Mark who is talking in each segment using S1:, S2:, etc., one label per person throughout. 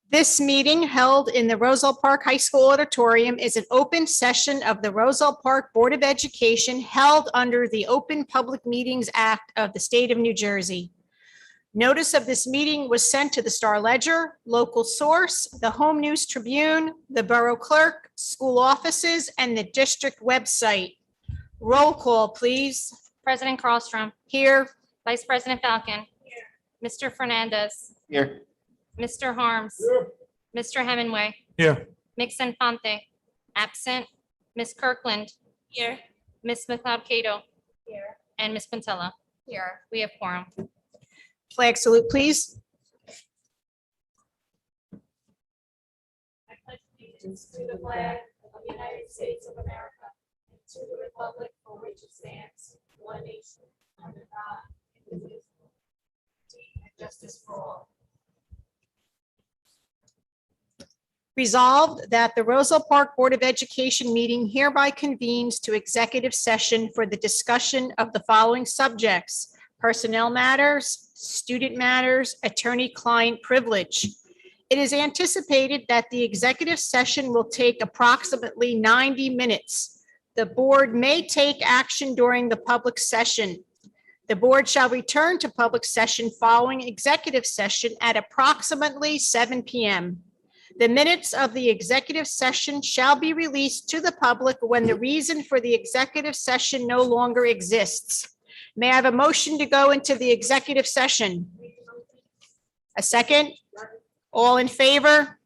S1: This meeting held in the Roselle Park High School auditorium is an open session of the Roselle Park Board of Education held under the Open Public Meetings Act of the State of New Jersey. Notice of this meeting was sent to the Star Ledger, local source, the Home News Tribune, the Borough Clerk, school offices, and the district website. Roll call, please.
S2: President Carlstrom,
S1: Here.
S2: Vice President Falcon. Mr. Fernandez,
S3: Here.
S2: Mr. Harms, Mr. Hemingway,
S3: Here.
S2: Ms. Infante, absent, Ms. Kirkland,
S4: Here.
S2: Ms. McLeod Cato,
S4: Here.
S2: and Ms. Quintella.
S4: Here.
S2: We have quorum.
S1: Flag salute, please.
S4: I pledge allegiance to the flag of the United States of America and to the republic for which it stands, one nation, under God, indivisible, and justice for all.
S1: Resolved that the Roselle Park Board of Education meeting hereby convenes to executive session for the discussion of the following subjects: personnel matters, student matters, attorney-client privilege. It is anticipated that the executive session will take approximately 90 minutes. The board may take action during the public session. The board shall return to public session following executive session at approximately 7 p.m. The minutes of the executive session shall be released to the public when the reason for the executive session no longer exists. May I have a motion to go into the executive session? A second? All in favor?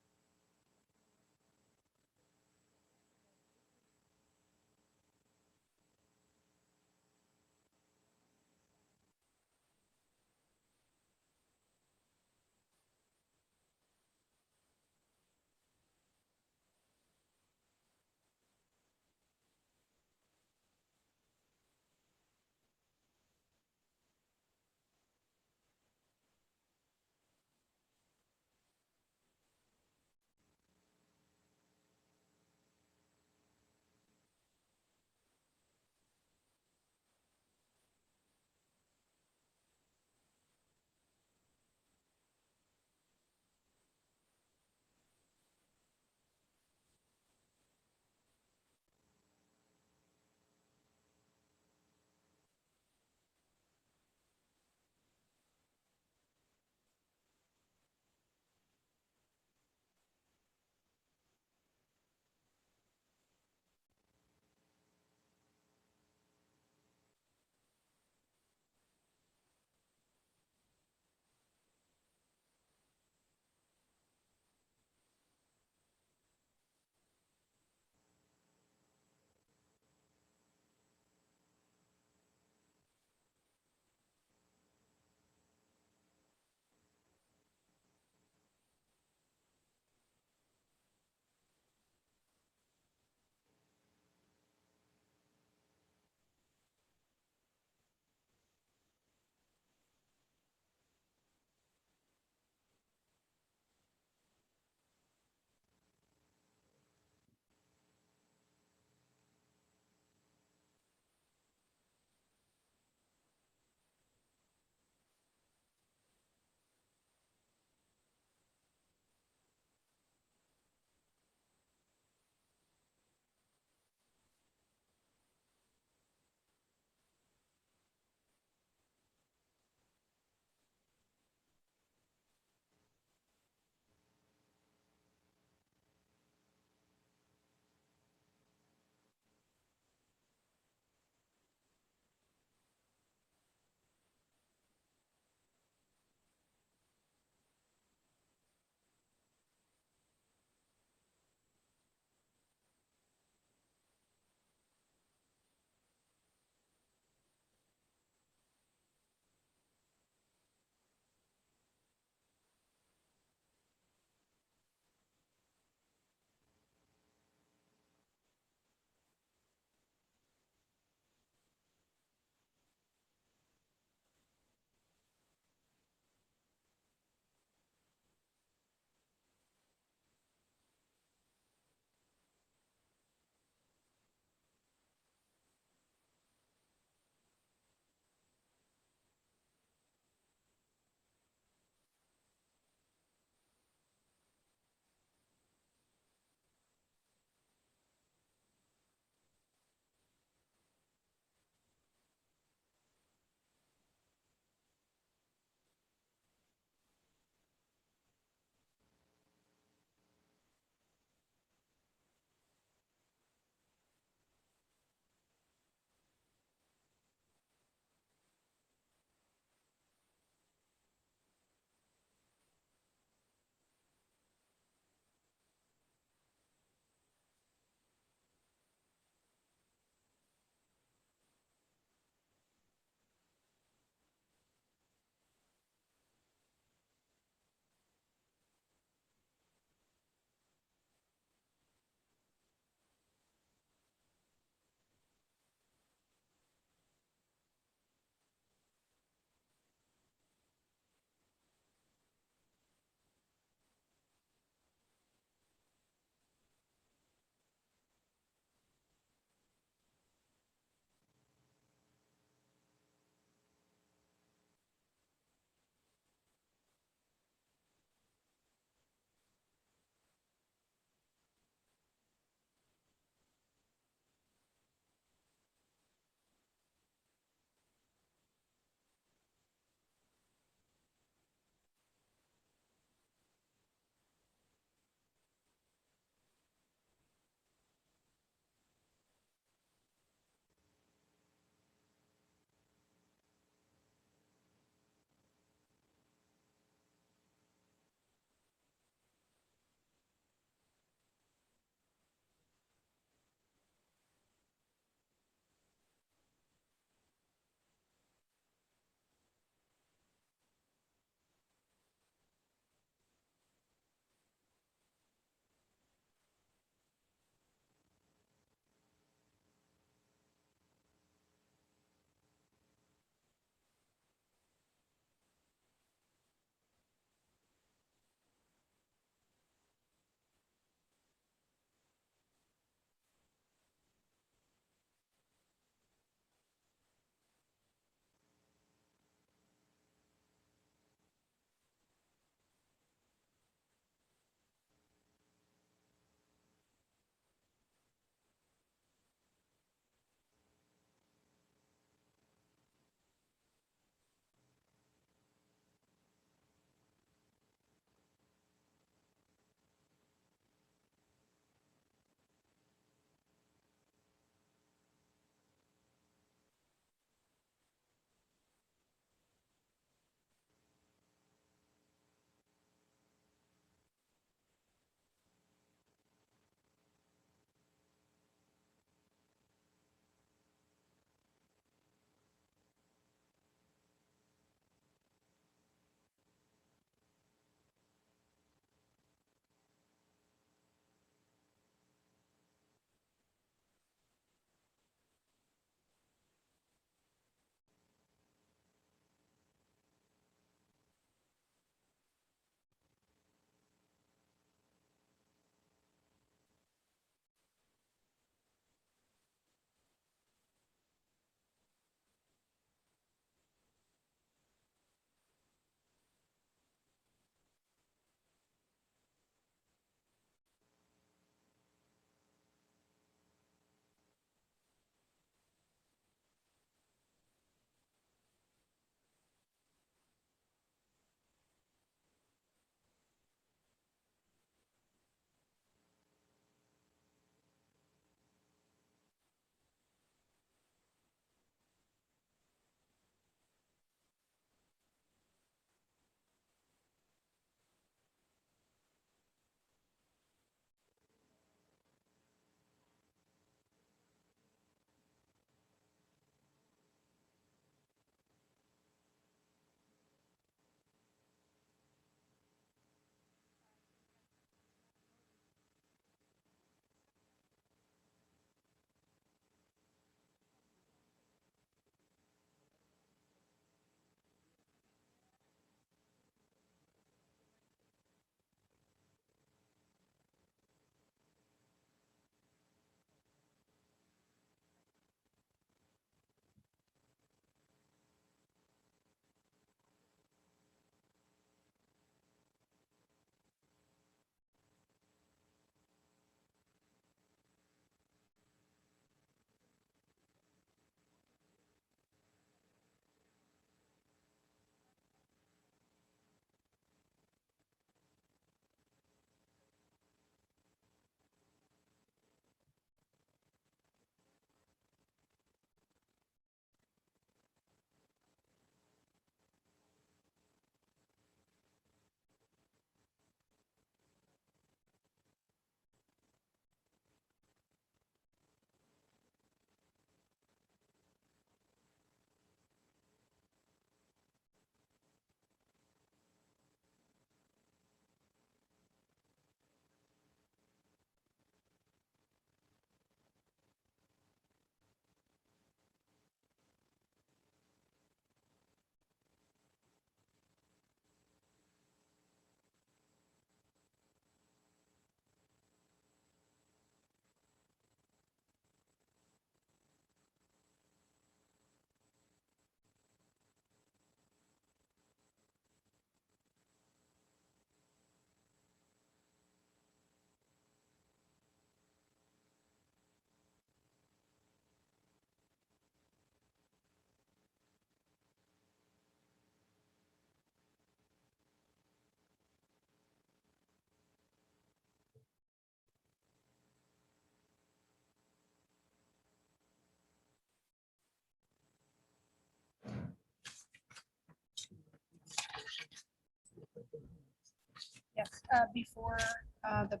S1: before after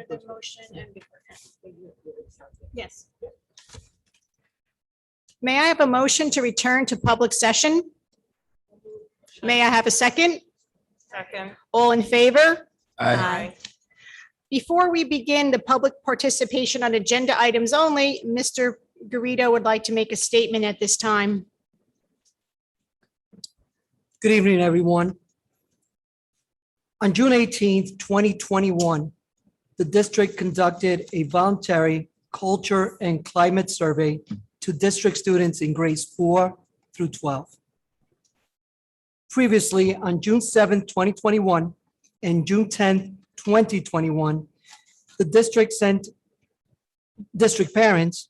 S1: the motion and before. Yes. May I have a motion to return to public session? May I have a second?
S2: Second.
S1: All in favor?
S2: Aye.
S1: Before we begin the public participation on agenda items only, Mr. Garrido would like to make a statement at this time.
S3: Good evening, everyone. On June 18th, 2021, the district conducted a voluntary culture and climate survey to district students in grades 4 through 12. Previously, on June 7th, 2021, and June 10th, 2021, the district sent district parents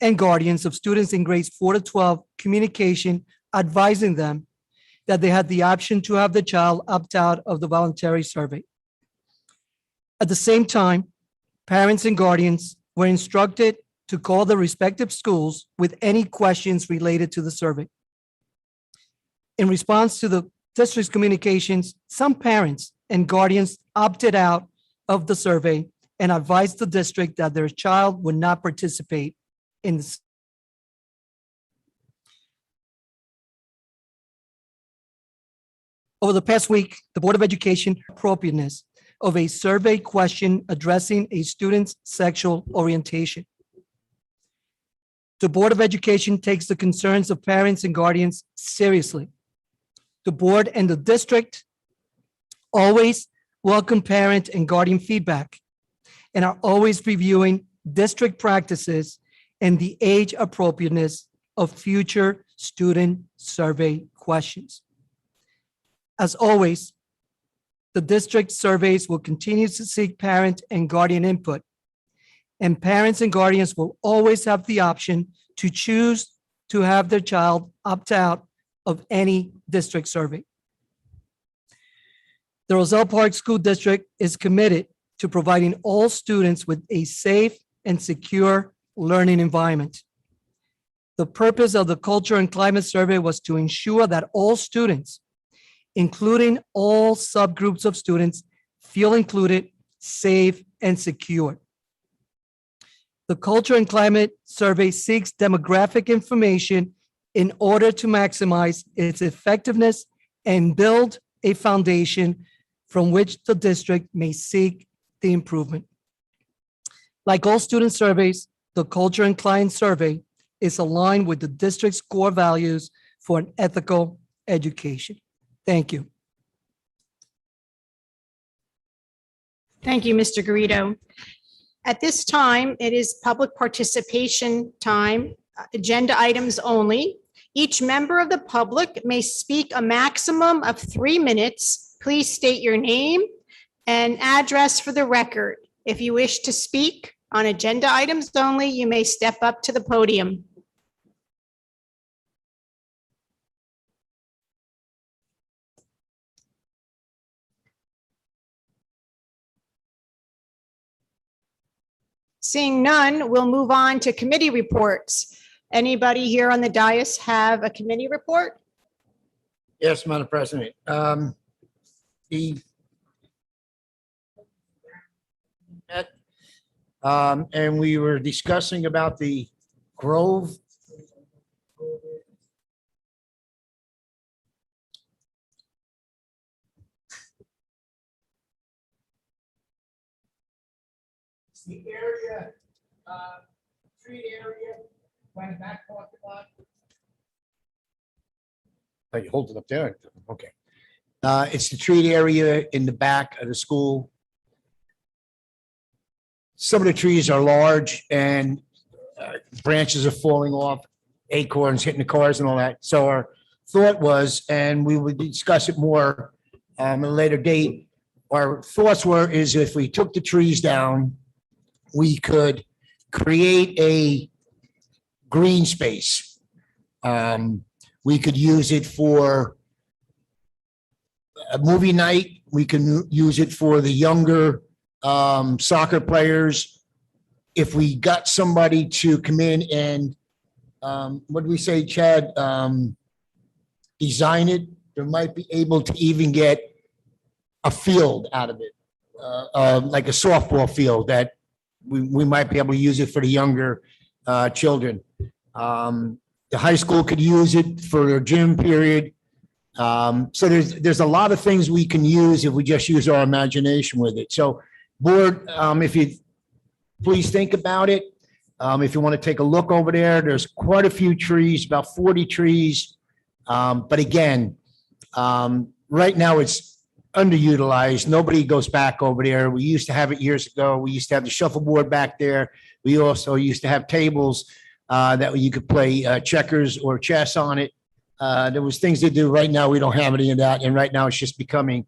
S3: and guardians of students in grades 4 to 12 communication advising them that they had the option to have the child opt out of the voluntary survey. At the same time, parents and guardians were instructed to call the respective schools with any questions related to the survey. In response to the district's communications, some parents and guardians opted out of the survey and advised the district that their child would not participate in the Over the past week, the Board of Education appropriateness of a survey question addressing a student's sexual orientation. The Board of Education takes the concerns of parents and guardians seriously. The board and the district always welcome parent and guardian feedback and are always reviewing district practices and the age appropriateness of future student survey questions. As always, the district surveys will continue to seek parent and guardian input, and parents and guardians will always have the option to choose to have their child opt out of any district survey. The Roselle Park School District is committed to providing all students with a safe and secure learning environment. The purpose of the Culture and Climate Survey was to ensure that all students, including all subgroups of students, feel included, safe, and secure. The Culture and Climate Survey seeks demographic information in order to maximize its effectiveness and build a foundation from which the district may seek the improvement. Like all student surveys, the Culture and Climate Survey is aligned with the district's core values for an ethical education. Thank you.
S1: Thank you, Mr. Garrido. At this time, it is public participation time, agenda items only. Each member of the public may speak a maximum of 3 minutes. Please state your name and address for the record. If you wish to speak on agenda items only, you may step up to the podium. Seeing none, we'll move on to committee reports. Anybody here on the dais have a committee report?
S5: Yes, Madam President. And we were discussing about the Grove. It's the area, street area, by the back parking lot. Oh, you hold it up there? Okay. It's the treat area in the back of the school. Some of the trees are large and branches are falling off, acorns hitting the cars and all that. So our thought was, and we would discuss it more at a later date, our thoughts were is if we took the trees down, we could create a green space. We could use it for a movie night. We can use it for the younger soccer players. If we got somebody to come in and, what do we say, Chad? Design it, they might be able to even get a field out of it, like a softball field that we might be able to use it for the younger children. The high school could use it for their gym period. So there's a lot of things we can use if we just use our imagination with it. So board, if you please think about it. If you want to take a look over there, there's quite a few trees, about 40 trees. But again, right now it's underutilized. Nobody goes back over there. We used to have it years ago. We used to have the shuffleboard back there. We also used to have tables that you could play checkers or chess on it. There was things to do. Right now, we don't have any of that. And right now it's just becoming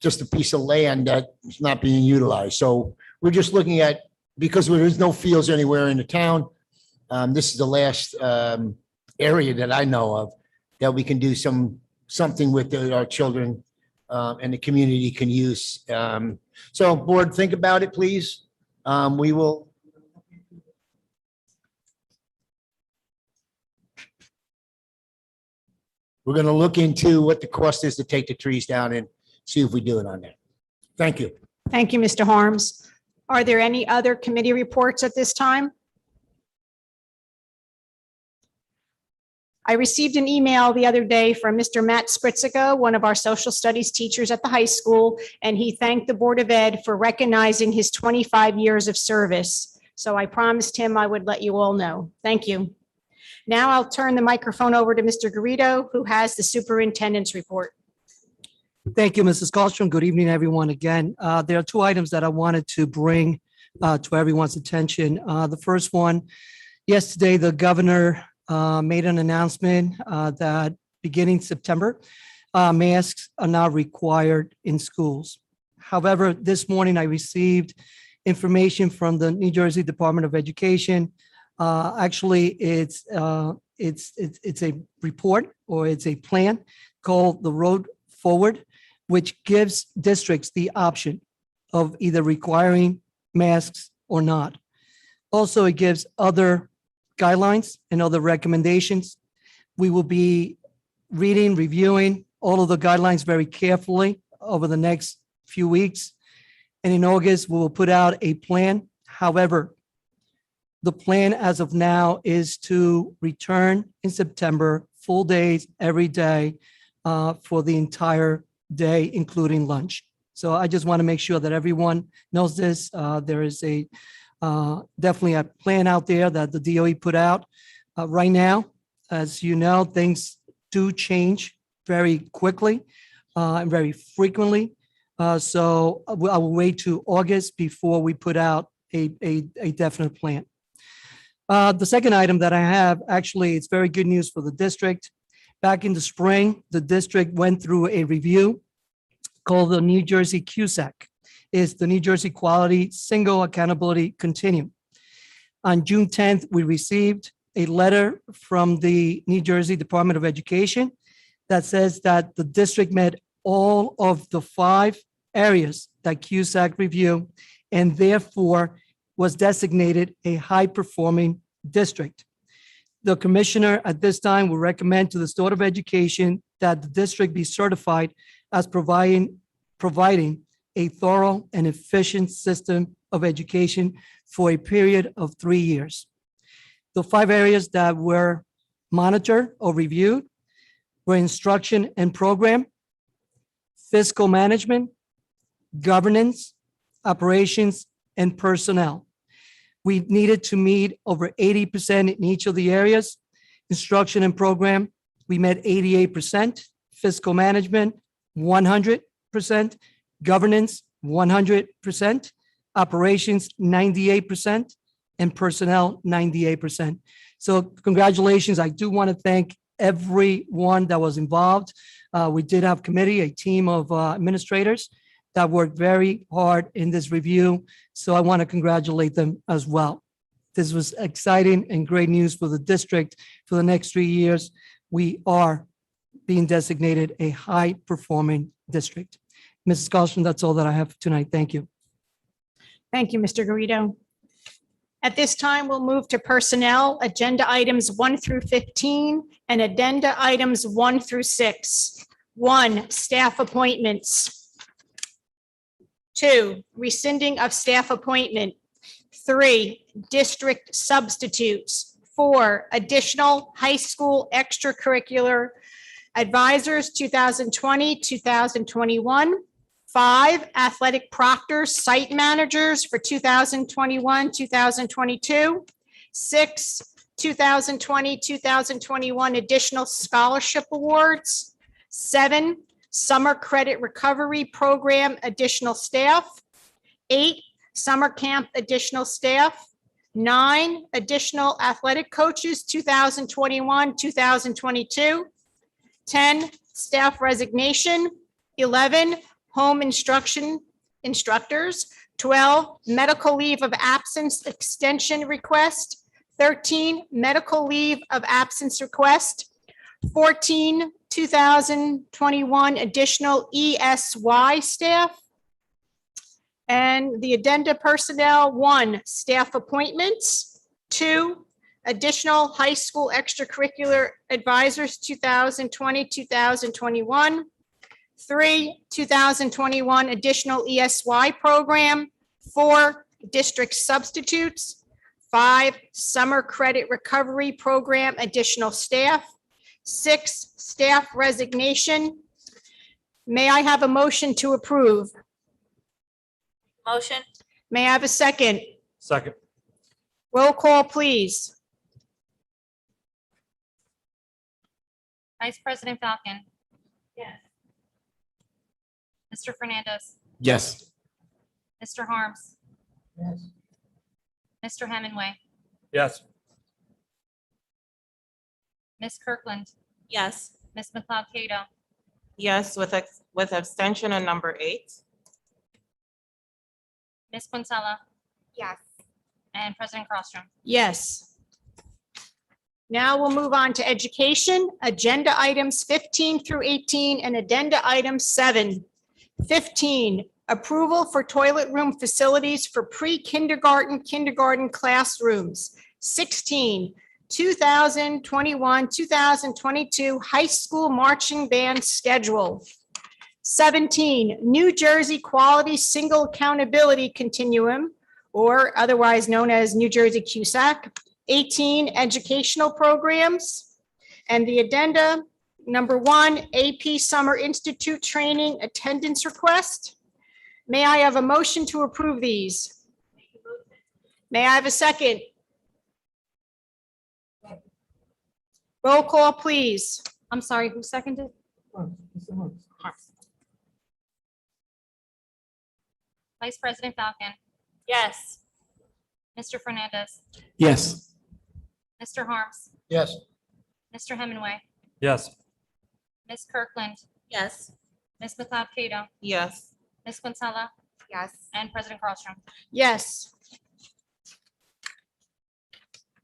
S5: just a piece of land that is not being utilized. So we're just looking at, because there is no fields anywhere in the town, this is the last area that I know of that we can do something with our children and the community can use. So board, think about it, please. We will. We're going to look into what the cost is to take the trees down and see if we do it on there. Thank you.
S1: Thank you, Mr. Harms. Are there any other committee reports at this time? I received an email the other day from Mr. Matt Spritzico, one of our social studies teachers at the high school, and he thanked the Board of Ed for recognizing his 25 years of service. So I promised him I would let you all know. Thank you. Now I'll turn the microphone over to Mr. Garrido, who has the superintendent's report.
S3: Thank you, Mrs. Colstrom. Good evening, everyone. Again, there are two items that I wanted to bring to everyone's attention. The first one, yesterday, the governor made an announcement that beginning September, masks are not required in schools. However, this morning I received information from the New Jersey Department of Education. Actually, it's a report, or it's a plan called the Road Forward, which gives districts the option of either requiring masks or not. Also, it gives other guidelines and other recommendations. We will be reading, reviewing all of the guidelines very carefully over the next few weeks. And in August, we will put out a plan. However, the plan as of now is to return in September, full days every day for the entire day, including lunch. So I just want to make sure that everyone knows this. There is definitely a plan out there that the DOE put out. Right now, as you know, things do change very quickly and very frequently. So I will wait to August before we put out a definite plan. The second item that I have, actually, it's very good news for the district. Back in the spring, the district went through a review called the New Jersey QSAC. It's the New Jersey Quality Single Accountability Continuum. On June 10th, we received a letter from the New Jersey Department of Education that says that the district met all of the 5 areas that QSAC reviewed, and therefore was designated a high-performing district. The commissioner at this time will recommend to the Board of Education that the district be certified as providing a thorough and efficient system of education for a period of 3 years. The 5 areas that were monitored or reviewed were instruction and program, fiscal management, governance, operations, and personnel. We needed to meet over 80% in each of the areas. Instruction and program, we met 88%. Fiscal management, 100%. Governance, 100%. Operations, 98%. And personnel, 98%. So congratulations. I do want to thank everyone that was involved. We did have committee, a team of administrators that worked very hard in this review. So I want to congratulate them as well. This was exciting and great news for the district. For the next 3 years, we are being designated a high-performing district. Mrs. Carlson, that's all that I have tonight. Thank you.
S1: Thank you, Mr. Garrido. At this time, we'll move to personnel, agenda items 1 through 15, and addenda items 1 through 6. 1, staff appointments. 2, rescinding of staff appointment. 3, district substitutes. 4, additional high school extracurricular advisors 2020, 2021. 5, athletic proctors, site managers for 2021, 2022. 6, 2020, 2021 additional scholarship awards. 7, summer credit recovery program additional staff. 8, summer camp additional staff. 9, additional athletic coaches 2021, 2022. 10, staff resignation. 11, home instruction instructors. 12, medical leave of absence extension request. 13, medical leave of absence request. 14, 2021 additional ESY staff. And the addenda personnel, 1, staff appointments. 2, additional high school extracurricular advisors 2020, 2021. 3, 2021 additional ESY program. 4, district substitutes. 5, summer credit recovery program additional staff. 6, staff resignation. May I have a motion to approve?
S2: Motion.
S1: May I have a second?
S6: Second.
S1: Roll call, please.
S2: Vice President Falcon,
S4: Yes.
S2: Mr. Fernandez,
S5: Yes.
S2: Mr. Harms,
S5: Yes.
S2: Mr. Hemingway,
S6: Yes.
S2: Ms. Kirkland,
S7: Yes.
S2: Ms. McLeod Cato,
S7: Yes, with abstention on number 8.
S2: Ms. Quintella,
S7: Yes.
S2: and President Crosstrom.
S1: Yes. Now we'll move on to education, agenda items 15 through 18 and addenda item 7. 15, approval for toilet room facilities for pre-kindergarten, kindergarten classrooms. 16, 2021, 2022 high school marching band schedule. 17, New Jersey Quality Single Accountability Continuum, or otherwise known as New Jersey QSAC. 18, educational programs. And the addenda, number 1, AP Summer Institute Training Attendance Request. May I have a motion to approve these? May I have a second? Roll call, please.
S2: I'm sorry, who seconded? Vice President Falcon,
S7: Yes.
S2: Mr. Fernandez,
S5: Yes.
S2: Mr. Harms,
S5: Yes.
S2: Mr. Hemingway,
S6: Yes.
S2: Ms. Kirkland,
S7: Yes.
S2: Ms. McLeod Cato,
S7: Yes.
S2: Ms. Quintella,
S7: Yes.
S2: and President Crosstrom.
S1: Yes.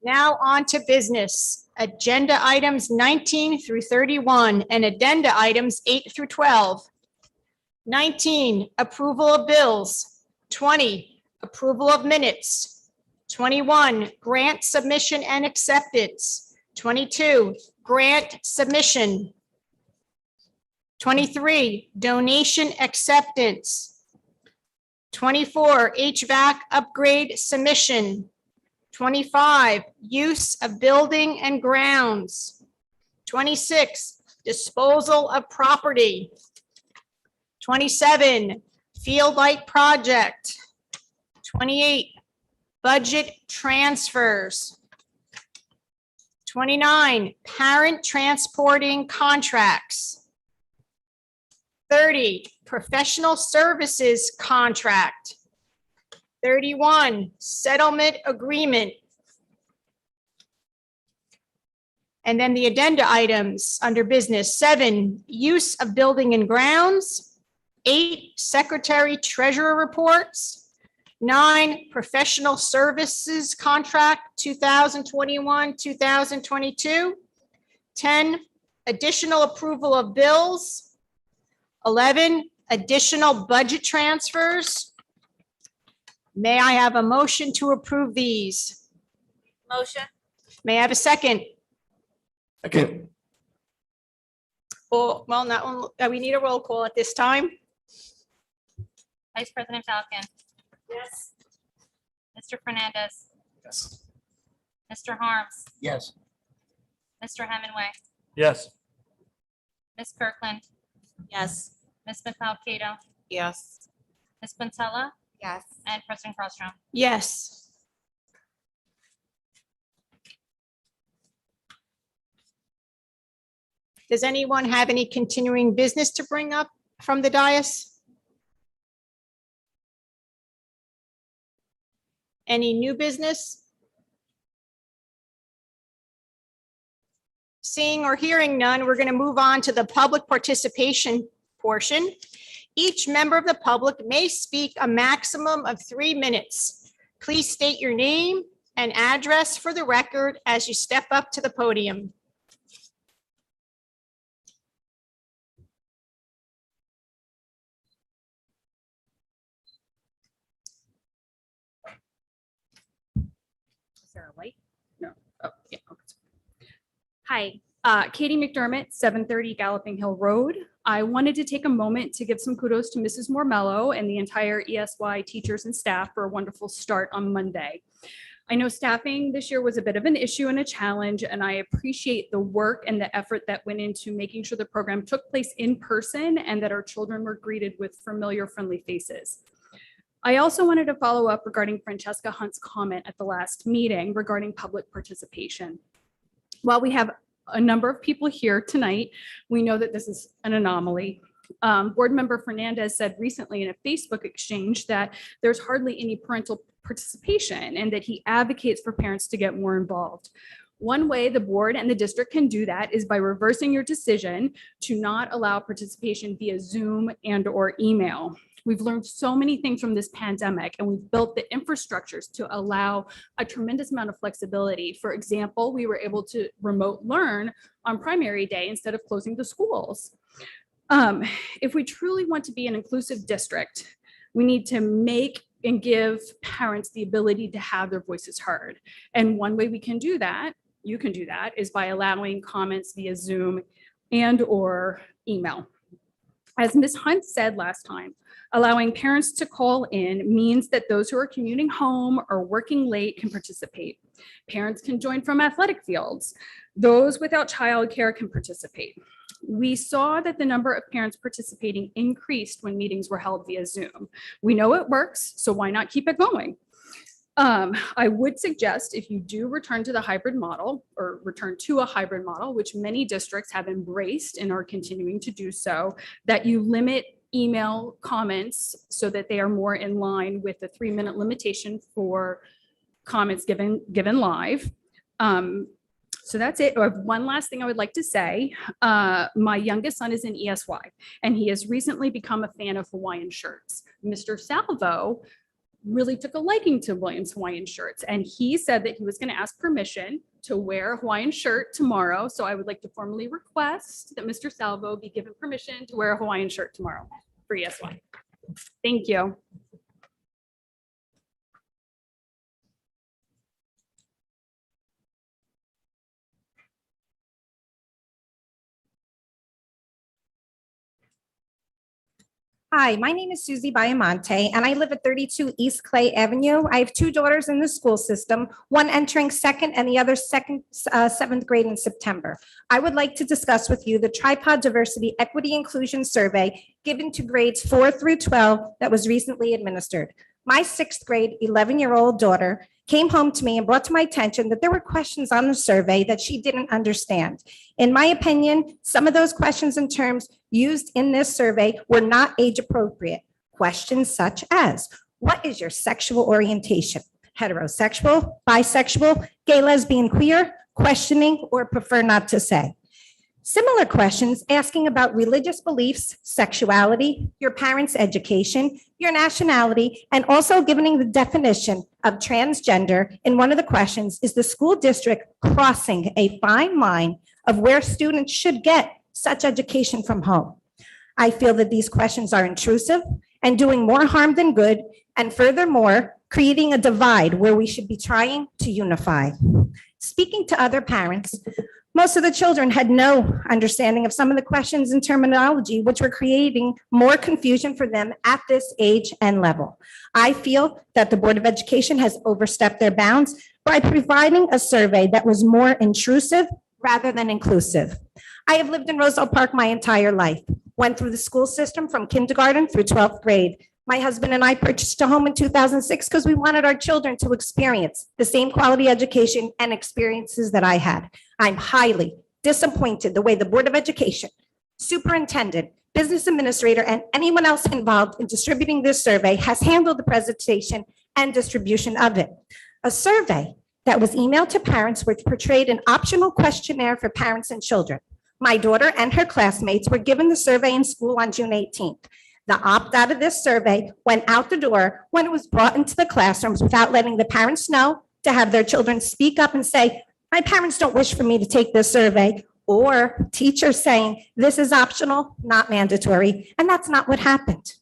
S1: Now on to business. Agenda items 19 through 31 and addenda items 8 through 12. 19, approval of bills. 20, approval of minutes. 21, grant submission and acceptance. 22, grant submission. 23, donation acceptance. 24, HVAC upgrade submission. 25, use of building and grounds. 26, disposal of property. 27, field light project. 28, budget transfers. 29, parent transporting contracts. 30, professional services contract. 31, settlement agreement. And then the addenda items under business, 7, use of building and grounds. 8, secretary treasurer reports. 9, professional services contract 2021, 2022. 10, additional approval of bills. 11, additional budget transfers. May I have a motion to approve these?
S7: Motion.
S1: May I have a second?
S5: Second.
S1: Well, not one, we need a roll call at this time.
S2: Vice President Falcon,
S4: Yes.
S2: Mr. Fernandez,
S5: Yes.
S2: Mr. Harms,
S5: Yes.
S2: Mr. Hemingway,
S6: Yes.
S2: Ms. Kirkland,
S7: Yes.
S2: Ms. Falcado,
S7: Yes.
S2: Ms. Quintella,
S7: Yes.
S2: and President Crossstrom.
S1: Yes. Does anyone have any continuing business to bring up from the dais? Any new business? Seeing or hearing none, we're going to move on to the public participation portion. Each member of the public may speak a maximum of 3 minutes. Please state your name and address for the record as you step up to the podium.
S8: Sarah White? No. Oh, yeah. Okay. Hi, Katie McDermott, 730 Galloping Hill Road. I wanted to take a moment to give some kudos to Mrs. Mormello and the entire ESY teachers and staff for a wonderful start on Monday. I know staffing this year was a bit of an issue and a challenge, and I appreciate the work and the effort that went into making sure the program took place in person and that our children were greeted with familiar, friendly faces. I also wanted to follow up regarding Francesca Hunt's comment at the last meeting regarding public participation. While we have a number of people here tonight, we know that this is an anomaly. Board member Fernandez said recently in a Facebook exchange that there's hardly any parental participation and that he advocates for parents to get more involved. One way the board and the district can do that is by reversing your decision to not allow participation via Zoom and/or email. We've learned so many things from this pandemic, and we've built the infrastructures to allow a tremendous amount of flexibility. For example, we were able to remote learn on primary day instead of closing the schools. If we truly want to be an inclusive district, we need to make and give parents the ability to have their voices heard. And one way we can do that, you can do that, is by allowing comments via Zoom and/or email. As Ms. Hunt said last time, allowing parents to call in means that those who are commuting home or working late can participate. Parents can join from athletic fields. Those without childcare can participate. We saw that the number of parents participating increased when meetings were held via Zoom. We know it works, so why not keep it going? I would suggest if you do return to the hybrid model or return to a hybrid model, which many districts have embraced and are continuing to do so, that you limit email comments so that they are more in line with the 3-minute limitation for comments given live. So that's it. I have one last thing I would like to say. My youngest son is in ESY, and he has recently become a fan of Hawaiian shirts. Mr. Salvo really took a liking to William's Hawaiian shirts, and he said that he was going to ask permission to wear a Hawaiian shirt tomorrow. So I would like to formally request that Mr. Salvo be given permission to wear a Hawaiian shirt tomorrow for ESY. Thank you.
S9: Hi, my name is Susie Biamonte, and I live at 32 East Clay Avenue. I have 2 daughters in the school system, one entering 2nd and the other 7th grade in September. I would like to discuss with you the Tripod Diversity Equity Inclusion Survey given to grades 4 through 12 that was recently administered. My 6th grade, 11-year-old daughter came home to me and brought to my attention that there were questions on the survey that she didn't understand. In my opinion, some of those questions and terms used in this survey were not age appropriate. Questions such as, what is your sexual orientation? Heterosexual, bisexual, gay, lesbian, queer, questioning, or prefer not to say. Similar questions asking about religious beliefs, sexuality, your parents' education, your nationality, and also giving the definition of transgender in one of the questions is the school district crossing a fine line of where students should get such education from home. I feel that these questions are intrusive and doing more harm than good, and furthermore, creating a divide where we should be trying to unify. Speaking to other parents, Most of the children had no understanding of some of the questions and terminology, which were creating more confusion for them at this age and level. I feel that the Board of Education has overstepped their bounds by providing a survey that was more intrusive rather than inclusive. I have lived in Roselle Park my entire life, went through the school system from kindergarten through 12th grade. My husband and I purchased a home in 2006 because we wanted our children to experience the same quality education and experiences that I had. I'm highly disappointed the way the Board of Education, superintendent, business administrator, and anyone else involved in distributing this survey has handled the presentation and distribution of it. A survey that was emailed to parents which portrayed an optional questionnaire for parents and children. My daughter and her classmates were given the survey in school on June 18th. The opt-out of this survey went out the door when it was brought into the classrooms without letting the parents know to have their children speak up and say, my parents don't wish for me to take this survey, or teachers saying, this is optional, not mandatory, and that's not what happened.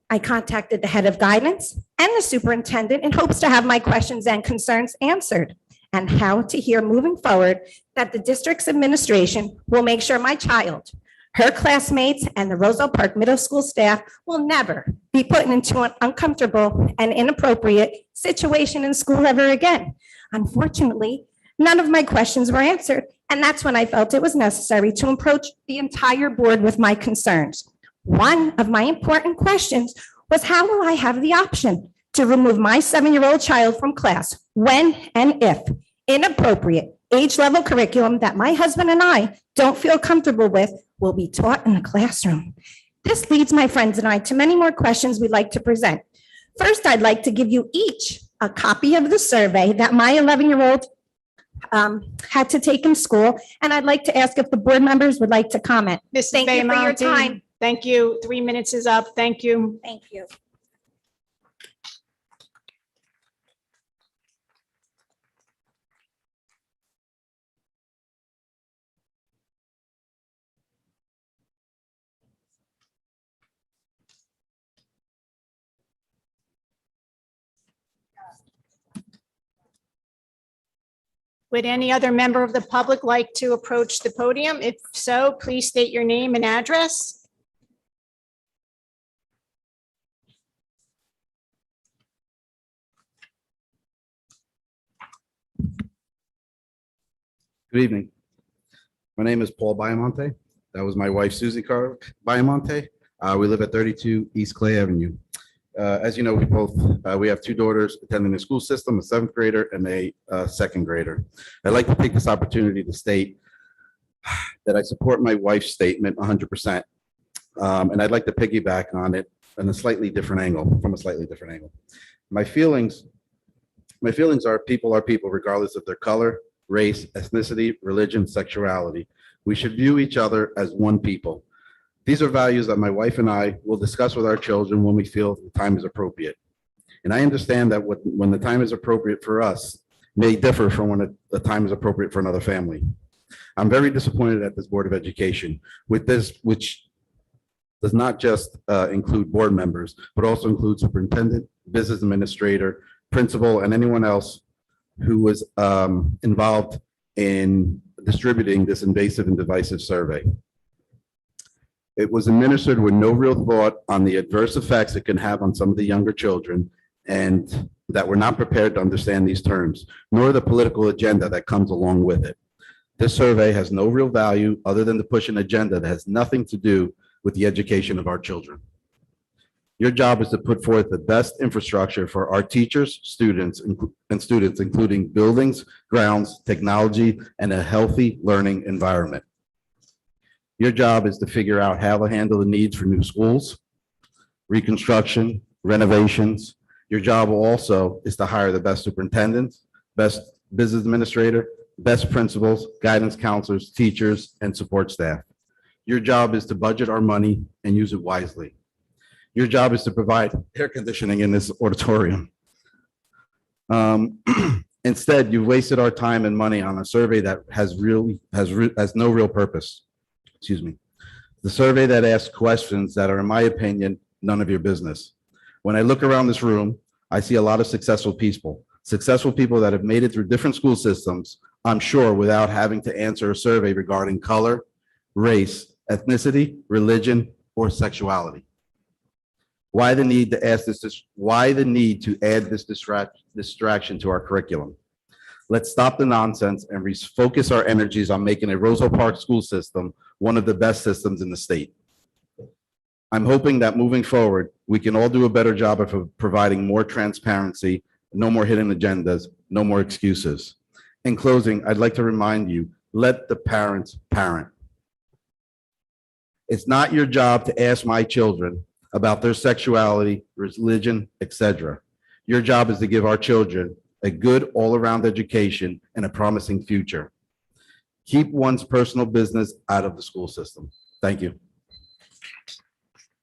S9: I contacted the head of guidance and the superintendent in hopes to have my questions and concerns answered, and how to hear moving forward that the district's administration will make sure my child, her classmates, and the Roselle Park Middle School staff will never be put into an uncomfortable and inappropriate situation in school ever again. Unfortunately, none of my questions were answered, and that's when I felt it was necessary to approach the entire board with my concerns. One of my important questions was, how will I have the option to remove my 7-year-old child from class when and if inappropriate age-level curriculum that my husband and I don't feel comfortable with will be taught in the classroom? This leads my friends and I to many more questions we'd like to present. First, I'd like to give you each a copy of the survey that my 11-year-old had to take in school, and I'd like to ask if the board members would like to comment.
S1: Mrs.
S9: Thank you for your
S1: Bayamonte,
S9: time.
S1: Thank you. 3 minutes is up. Thank you.
S9: Thank you.
S1: Would any other member of the public like to approach the podium? If so, please state your name and address.
S6: Good evening. My name is Paul Baiamonte. That was my wife, Susie Baiamonte. We live at 32 East Clay Avenue. As you know, we have 2 daughters attending the school system, a 7th grader and a 2nd grader. I'd like to take this opportunity to state that I support my wife's statement 100%. And I'd like to piggyback on it from a slightly different angle. My feelings are people regardless of their color, race, ethnicity, religion, sexuality. We should view each other as one people. These are values that my wife and I will discuss with our children when we feel the time is appropriate. And I understand that when the time is appropriate for us may differ from when the time is appropriate for another family. I'm very disappointed at this Board of Education with this, which does not just include board members, but also includes superintendent, business administrator, principal, and anyone else who was involved in distributing this invasive and divisive survey. It was administered with no real thought on the adverse effects it can have on some of the younger children, and that were not prepared to understand these terms, nor the political agenda that comes along with it. This survey has no real value other than to push an agenda that has nothing to do with the education of our children. Your job is to put forth the best infrastructure for our teachers, students, including buildings, grounds, technology, and a healthy learning environment. Your job is to figure out how to handle the needs for new schools, reconstruction, renovations. Your job also is to hire the best superintendents, best business administrator, best principals, guidance counselors, teachers, and support staff. Your job is to budget our money and use it wisely. Your job is to provide air conditioning in this auditorium. Instead, you've wasted our time and money on a survey that has no real purpose. Excuse me. The survey that asks questions that are, in my opinion, none of your business. When I look around this room, I see a lot of successful people that have made it through different school systems, I'm sure, without having to answer a survey regarding color, race, ethnicity, religion, or sexuality. Why the need to ask this, why the need to add this distraction to our curriculum? Let's stop the nonsense and refocus our energies on making a Roselle Park school system one of the best systems in the state. I'm hoping that moving forward, we can all do a better job of providing more transparency, no more hidden agendas, no more excuses. In closing, I'd like to remind you, let the parents parent. It's not your job to ask my children about their sexuality, religion, etc. Your job is to give our children a good all-around education and a promising future. Keep one's personal business out of the school system. Thank you.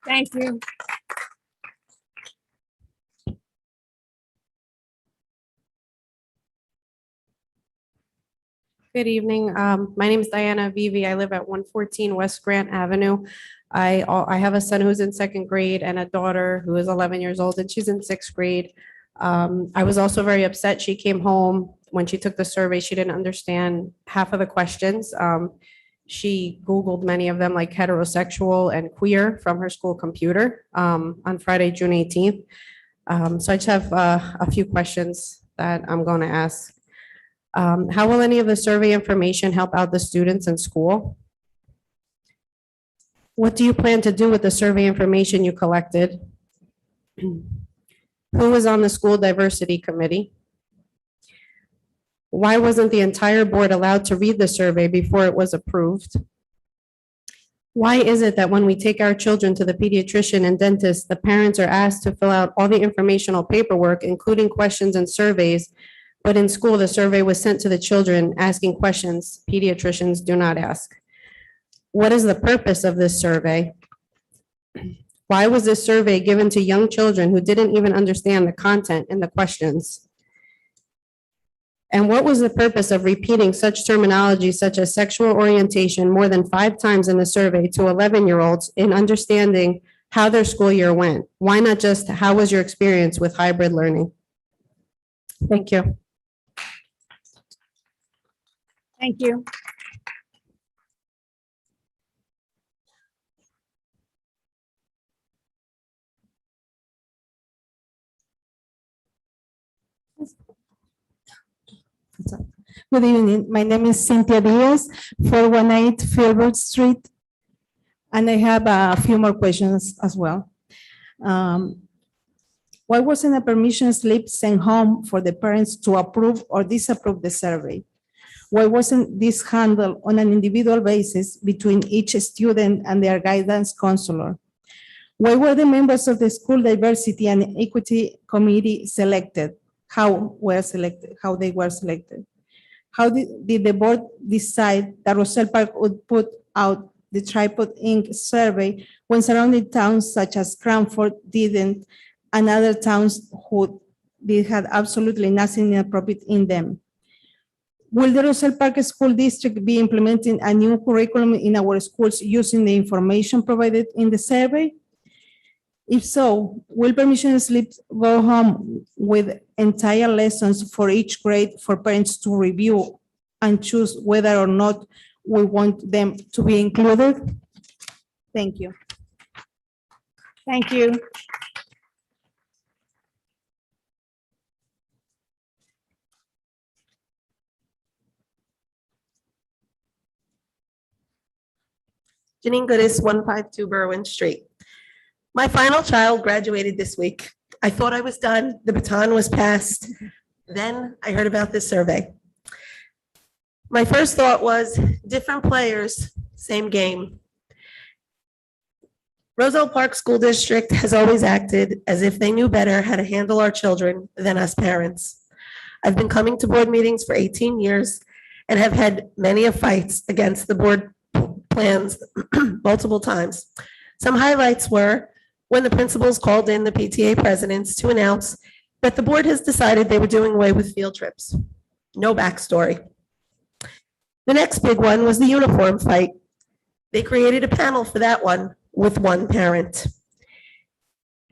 S9: Thank you.
S10: Good evening. My name is Diana Vivi. I live at 114 West Grant Avenue. I have a son who's in second grade and a daughter who is 11 years old, and she's in sixth grade. I was also very upset. She came home. When she took the survey, she didn't understand half of the questions. She Googled many of them, like heterosexual and queer, from her school computer on Friday, June 18th. So I just have a few questions that I'm going to ask. How will any of the survey information help out the students in school? What do you plan to do with the survey information you collected? Who was on the school diversity committee? Why wasn't the entire board allowed to read the survey before it was approved? Why is it that when we take our children to the pediatrician and dentist, the parents are asked to fill out all the informational paperwork, including questions and surveys, but in school, the survey was sent to the children asking questions pediatricians do not ask? What is the purpose of this survey? Why was this survey given to young children who didn't even understand the content in the questions? And what was the purpose of repeating such terminology such as sexual orientation more than 5 times in the survey to 11-year-olds in understanding how their school year went? Why not just, how was your experience with hybrid learning? Thank you.
S9: Thank you.
S11: Good evening. My name is Cynthia Diaz, 418 Filbert Street. And I have a few more questions as well. Why wasn't a permission slip sent home for the parents to approve or disapprove the survey? Why wasn't this handled on an individual basis between each student and their guidance counselor? Why were the members of the School Diversity and Equity Committee selected? How they were selected? How did the board decide that Roselle Park would put out the Tripod Inc. survey when surrounding towns such as Cranford didn't, and other towns who had absolutely nothing inappropriate in them? Will the Roselle Park School District be implementing a new curriculum in our schools using the information provided in the survey? If so, will permission slips go home with entire lessons for each grade for parents to review and choose whether or not we want them to be included? Thank you.
S9: Thank you.
S12: Janine Goodis, 152 Berwyn Street. My final child graduated this week. I thought I was done. The baton was passed. Then I heard about this survey. My first thought was different players, same game. Roselle Park School District has always acted as if they knew better how to handle our children than us parents. I've been coming to board meetings for 18 years and have had many fights against the board plans multiple times. Some highlights were when the principals called in the PTA presidents to announce that the board has decided they were doing away with field trips. No backstory. The next big one was the uniform fight. They created a panel for that one with one parent.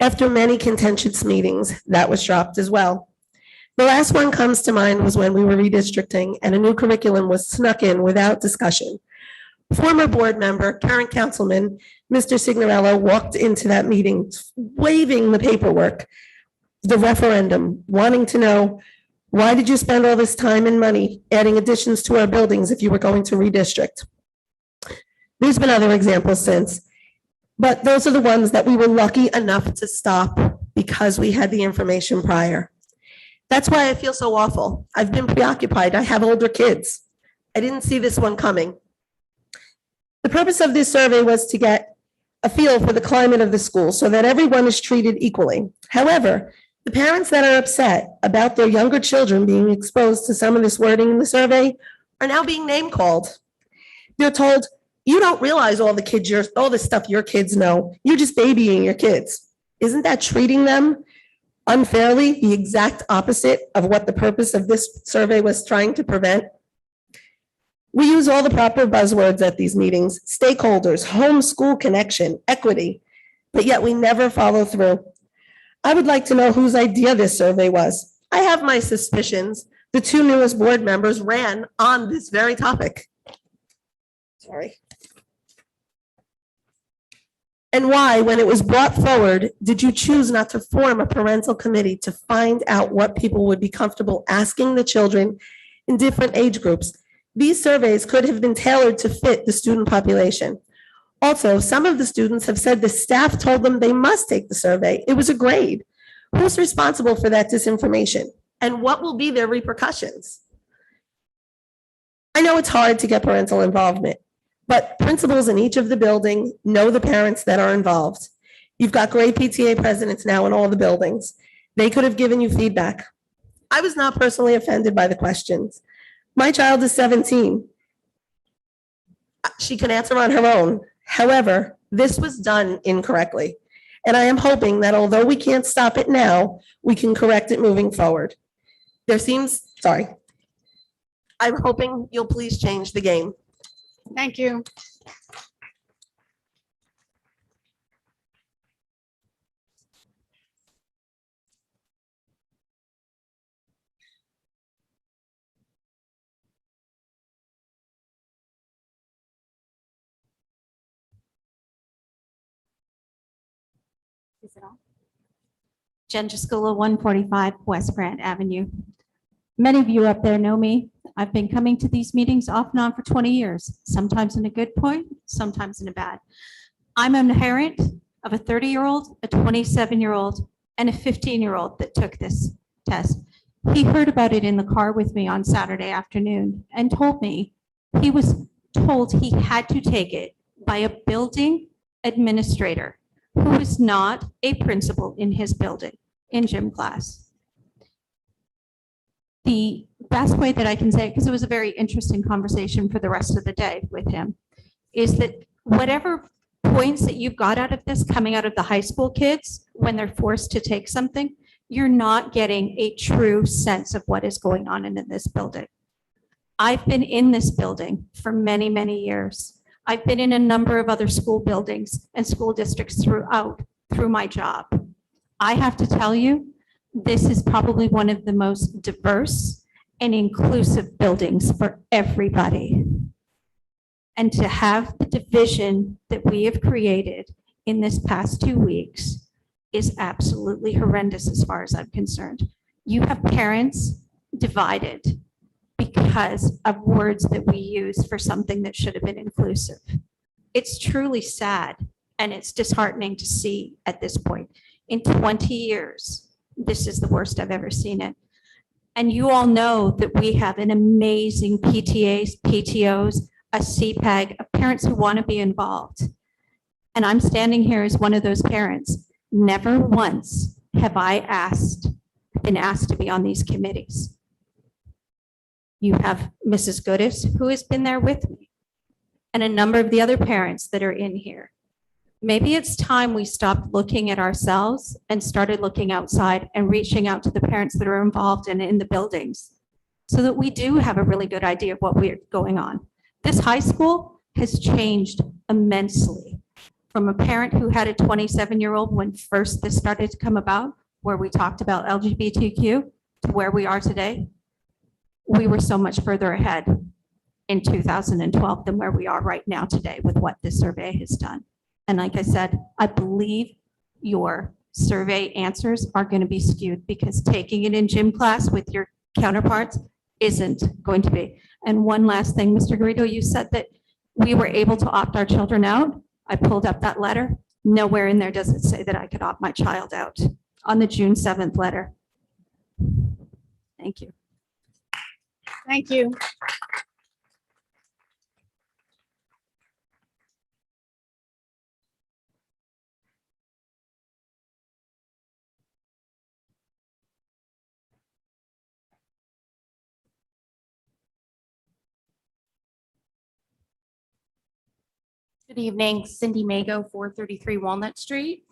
S12: After many contentious meetings, that was dropped as well. The last one comes to mind was when we were redistricting and a new curriculum was snuck in without discussion. Former board member, current councilman, Mr. Signorello walked into that meeting waving the paperwork, the referendum, wanting to know, why did you spend all this time and money adding additions to our buildings if you were going to redistrict? There's been other examples since, but those are the ones that we were lucky enough to stop because we had the information prior. That's why I feel so awful. I've been preoccupied. I have older kids. I didn't see this one coming. The purpose of this survey was to get a feel for the climate of the school so that everyone is treated equally. However, the parents that are upset about their younger children being exposed to some of this wording in the survey are now being name called. They're told, you don't realize all the stuff your kids know. You're just babying your kids. Isn't that treating them unfairly, the exact opposite of what the purpose of this survey was trying to prevent? We use all the proper buzzwords at these meetings: stakeholders, homeschool connection, equity, but yet we never follow through. I would like to know whose idea this survey was. I have my suspicions. The two newest board members ran on this very topic. Sorry. And why, when it was brought forward, did you choose not to form a parental committee to find out what people would be comfortable asking the children in different age groups? These surveys could have been tailored to fit the student population. Also, some of the students have said the staff told them they must take the survey. It was a grade. Who's responsible for that disinformation? And what will be their repercussions? I know it's hard to get parental involvement, but principals in each of the buildings know the parents that are involved. You've got great PTA presidents now in all the buildings. They could have given you feedback. I was not personally offended by the questions. My child is 17. She can answer on her own. However, this was done incorrectly. And I am hoping that although we can't stop it now, we can correct it moving forward. I'm hoping you'll please change the game.
S1: Thank you.
S13: Is it on? Jen Jaskula, 145 West Grant Avenue. Many of you up there know me. I've been coming to these meetings off and on for 20 years, sometimes in a good point, sometimes in a bad. I'm a parent of a 30-year-old, a 27-year-old, and a 15-year-old that took this test. He heard about it in the car with me on Saturday afternoon and told me he was told he had to take it by a building administrator who is not a principal in his building in gym class. The best way that I can say it, because it was a very interesting conversation for the rest of the day with him, is that whatever points that you've got out of this coming out of the high school kids when they're forced to take something, you're not getting a true sense of what is going on in this building. I've been in this building for many, many years. I've been in a number of other school buildings and school districts through my job. I have to tell you, this is probably one of the most diverse and inclusive buildings for everybody. And to have the division that we have created in this past 2 weeks is absolutely horrendous as far as I'm concerned. You have parents divided because of words that we use for something that should have been inclusive. It's truly sad and it's disheartening to see at this point. In 20 years, this is the worst I've ever seen it. And you all know that we have an amazing PTAs, PTOs, a CPAG, of parents who want to be involved. And I'm standing here as one of those parents. Never once have I been asked to be on these committees. You have Mrs. Goodis, who has been there with me, and a number of the other parents that are in here. Maybe it's time we stopped looking at ourselves and started looking outside and reaching out to the parents that are involved in the buildings so that we do have a really good idea of what we're going on. This high school has changed immensely from a parent who had a 27-year-old when first this started to come about, where we talked about LGBTQ, to where we are today, we were so much further ahead in 2012 than where we are right now today with what this survey has done. And like I said, I believe your survey answers are going to be skewed because taking it in gym class with your counterparts isn't going to be. And one last thing, Mr. Garrido, you said that we were able to opt our children out. I pulled up that letter. Nowhere in there does it say that I could opt my child out on the June 7th letter. Thank you.
S1: Thank you.
S14: Good evening, Cindy Mago, 433 Walnut Street.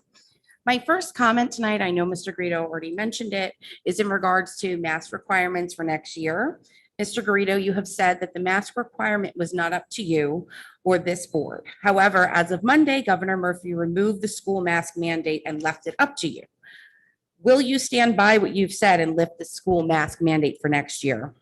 S14: My first comment tonight, I know Mr. Garrido already mentioned it, is in regards to mask requirements for next year. Mr. Garrido, you have said that the mask requirement was not up to you or this board. However, as of Monday, Governor Murphy removed the school mask mandate and left it up to you. Will you stand by what you've said and lift the school mask mandate for next year?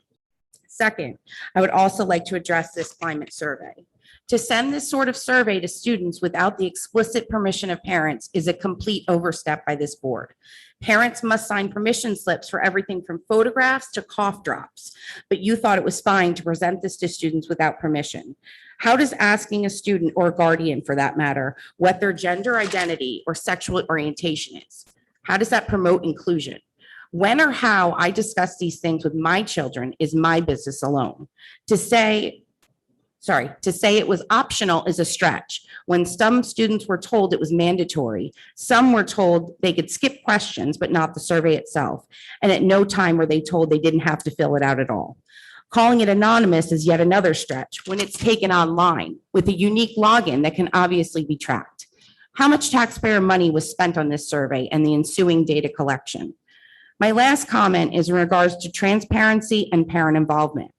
S14: Second, I would also like to address this climate survey. To send this sort of survey to students without the explicit permission of parents is a complete overstep by this board. Parents must sign permission slips for everything from photographs to cough drops, but you thought it was fine to present this to students without permission. How does asking a student or guardian, for that matter, what their gender identity or sexual orientation is? How does that promote inclusion? When or how I discuss these things with my children is my business alone. To say it was optional is a stretch. When some students were told it was mandatory, some were told they could skip questions, but not the survey itself. And at no time were they told they didn't have to fill it out at all. Calling it anonymous is yet another stretch when it's taken online with a unique login that can obviously be tracked. How much taxpayer money was spent on this survey and the ensuing data collection? My last comment is in regards to transparency and parent involvement.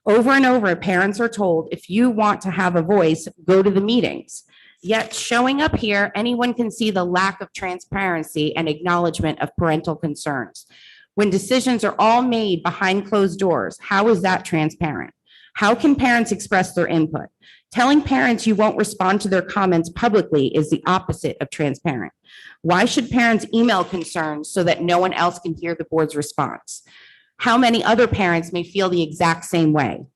S14: Over and over, parents are told, if you want to have a voice, go to the meetings. Yet showing up here, anyone can see the lack of transparency and acknowledgement of parental concerns. When decisions are all made behind closed doors, how is that transparent? How can parents express their input? Telling parents you won't respond to their comments publicly is the opposite of transparent. Why should parents email concerns so that no one else can hear the board's response? How many other parents may feel the exact same way?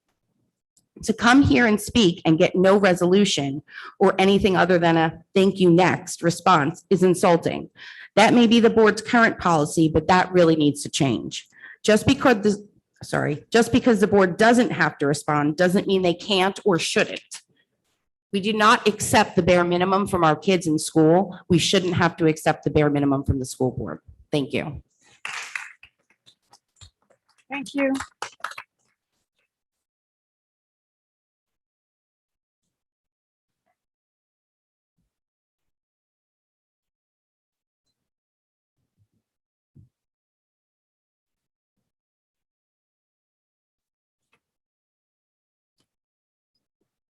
S14: To come here and speak and get no resolution or anything other than a thank you next response is insulting. That may be the board's current policy, but that really needs to change. Just because the board doesn't have to respond doesn't mean they can't or shouldn't. We do not accept the bare minimum from our kids in school. We shouldn't have to accept the bare minimum from the school board. Thank you.
S1: Thank you.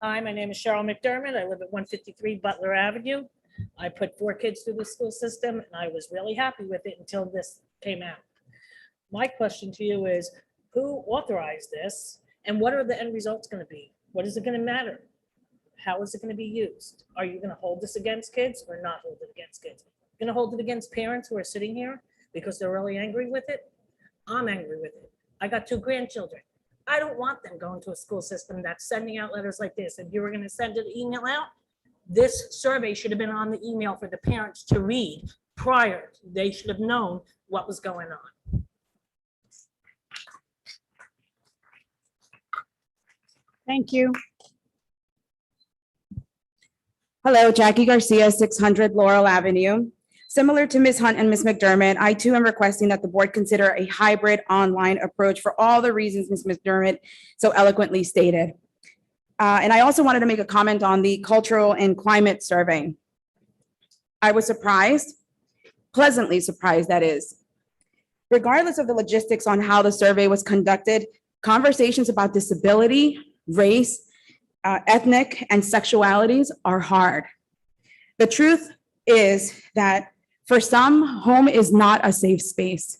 S15: Hi, my name is Cheryl McDermott. I live at 153 Butler Avenue. I put 4 kids through the school system and I was really happy with it until this came out. My question to you is, who authorized this and what are the end results going to be? What is it going to matter? How is it going to be used? Are you going to hold this against kids or not hold it against kids? Going to hold it against parents who are sitting here because they're really angry with it? I'm angry with it. I got 2 grandchildren. I don't want them going to a school system that's sending out letters like this. If you were going to send an email out, this survey should have been on the email for the parents to read prior. They should have known what was going on.
S1: Thank you.
S16: Hello, Jackie Garcia, 600 Laurel Avenue. Similar to Ms. Hunt and Ms. McDermott, I too am requesting that the board consider a hybrid online approach for all the reasons Ms. McDermott so eloquently stated. And I also wanted to make a comment on the cultural and climate survey. I was surprised, pleasantly surprised that is. Regardless of the logistics on how the survey was conducted, conversations about disability, race, ethnic, and sexualities are hard. The truth is that for some, home is not a safe space.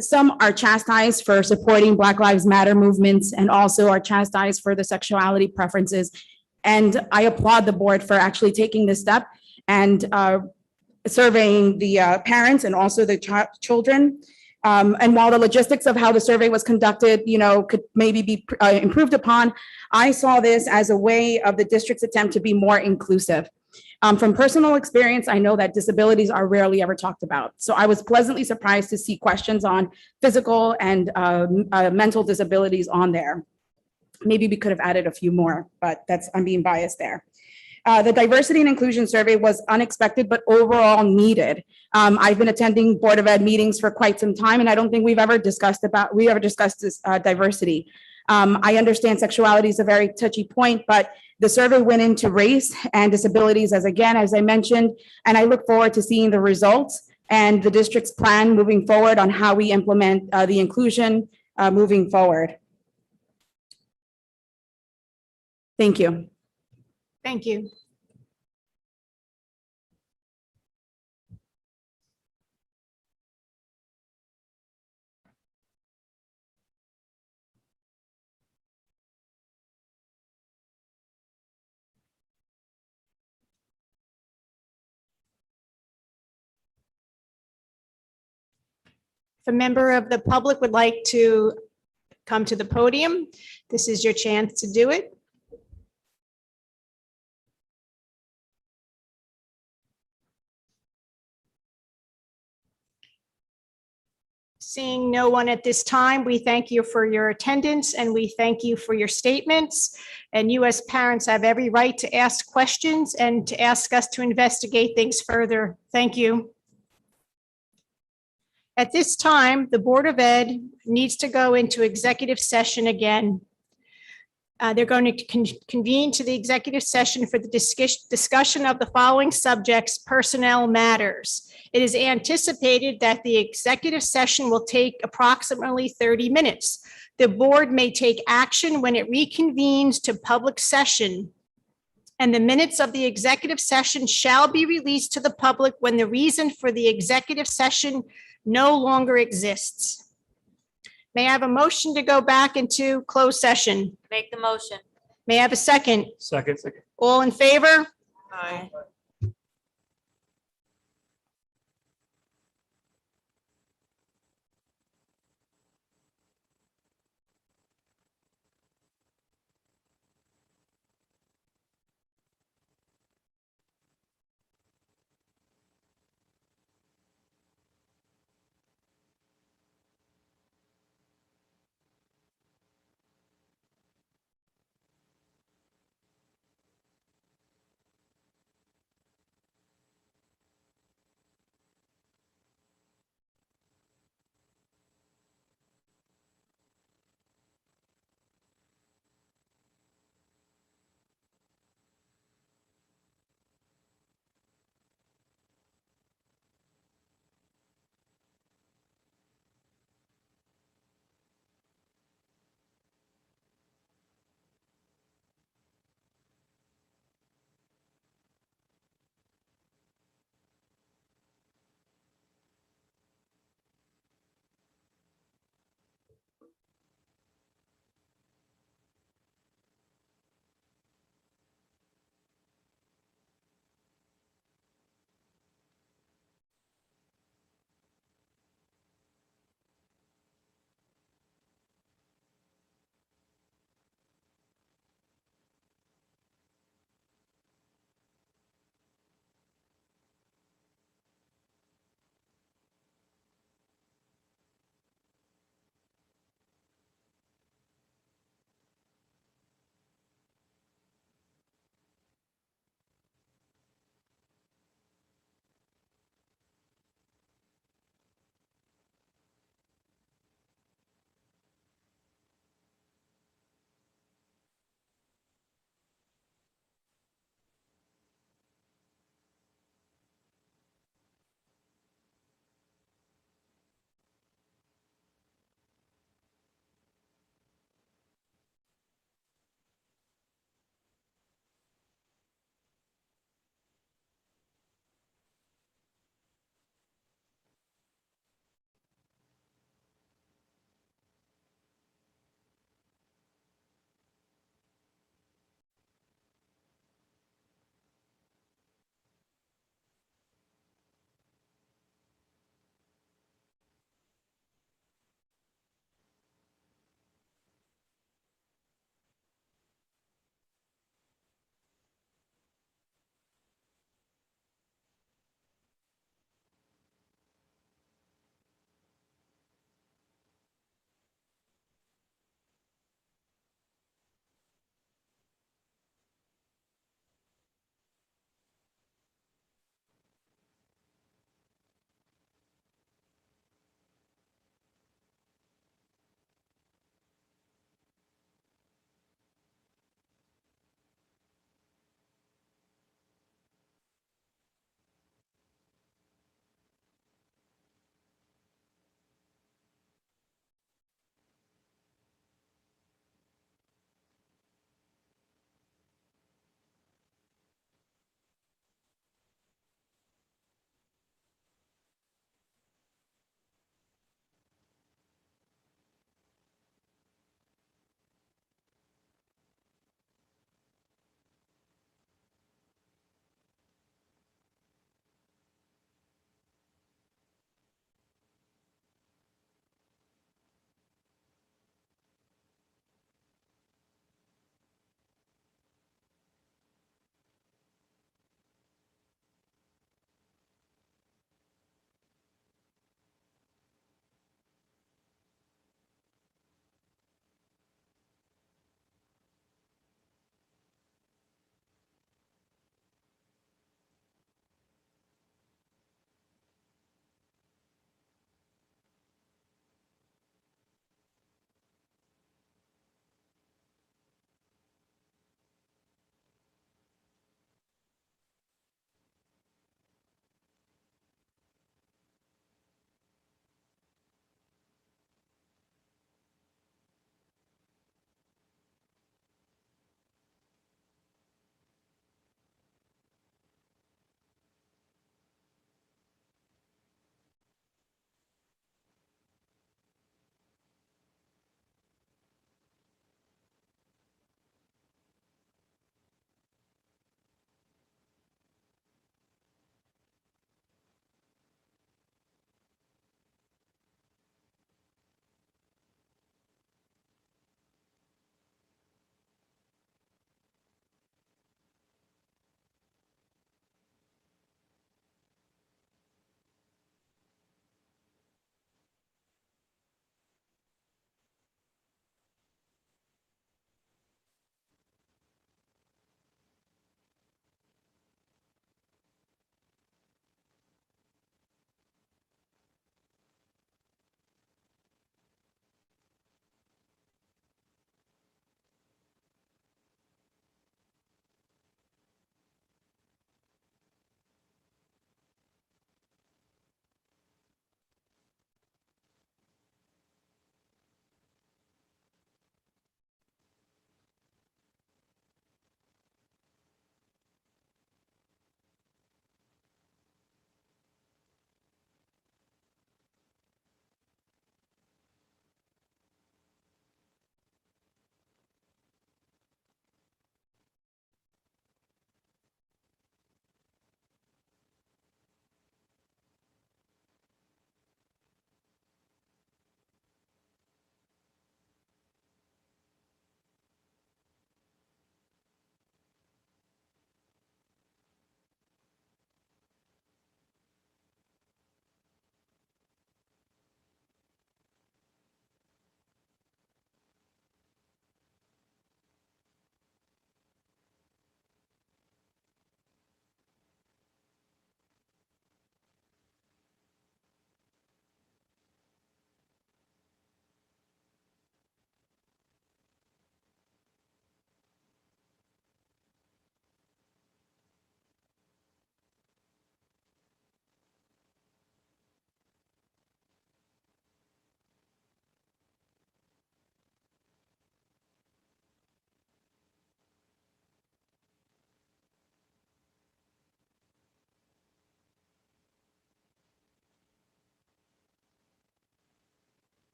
S16: Some are chastised for supporting Black Lives Matter movements and also are chastised for the sexuality preferences. And I applaud the board for actually taking this step and surveying the parents and also the children. And while the logistics of how the survey was conducted, could maybe be improved upon, I saw this as a way of the district's attempt to be more inclusive. From personal experience, I know that disabilities are rarely ever talked about. So I was pleasantly surprised to see questions on physical and mental disabilities on there. Maybe we could have added a few more, but I'm being biased there. The diversity and inclusion survey was unexpected, but overall needed. I've been attending Board of Ed meetings for quite some time, and I don't think we've ever discussed this diversity. I understand sexuality is a very touchy point, but the survey went into race and disabilities as I mentioned, and I look forward to seeing the results and the district's plan moving forward on how we implement the inclusion moving forward. Thank you.
S1: Thank you. If a member of the public would like to come to the podium, this is your chance to do it. Seeing no one at this time, we thank you for your attendance and we thank you for your statements. And you as parents have every right to ask questions and to ask us to investigate things further. Thank you. At this time, the Board of Ed needs to go into executive session again. They're going to convene to the executive session for the discussion of the following subjects: personnel matters. It is anticipated that the executive session will take approximately 30 minutes. The board may take action when it reconvenes to public session, and the minutes of the executive session shall be released to the public when the reason for the executive session no longer exists. May I have a motion to go back into closed session?
S2: Make the motion.
S1: May I have a second?
S3: Second.
S1: All in favor?
S7: Aye.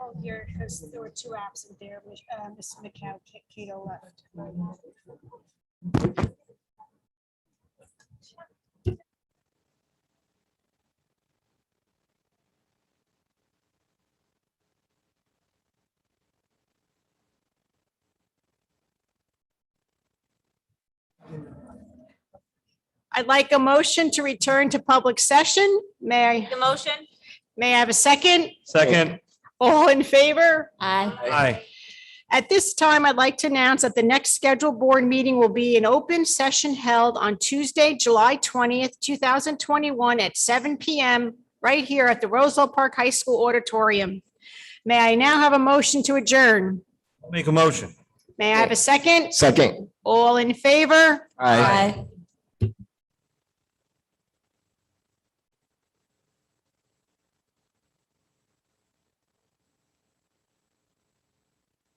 S1: Roll here because there were two absent there. Ms. McCown, Cato left. I'd like a motion to return to public session. May
S2: The motion?
S1: I have a second?
S17: Second.
S1: All in favor?
S2: Aye.
S17: Aye.
S1: At this time, I'd like to announce that the next scheduled board meeting will be an open session held on Tuesday, July 20th, 2021 at 7 PM right here at the Roselle Park High School Auditorium. May I now have a motion to adjourn?
S17: Make a motion.
S1: May I have a second?
S5: Second.
S1: All in favor?
S17: Aye.
S2: Aye.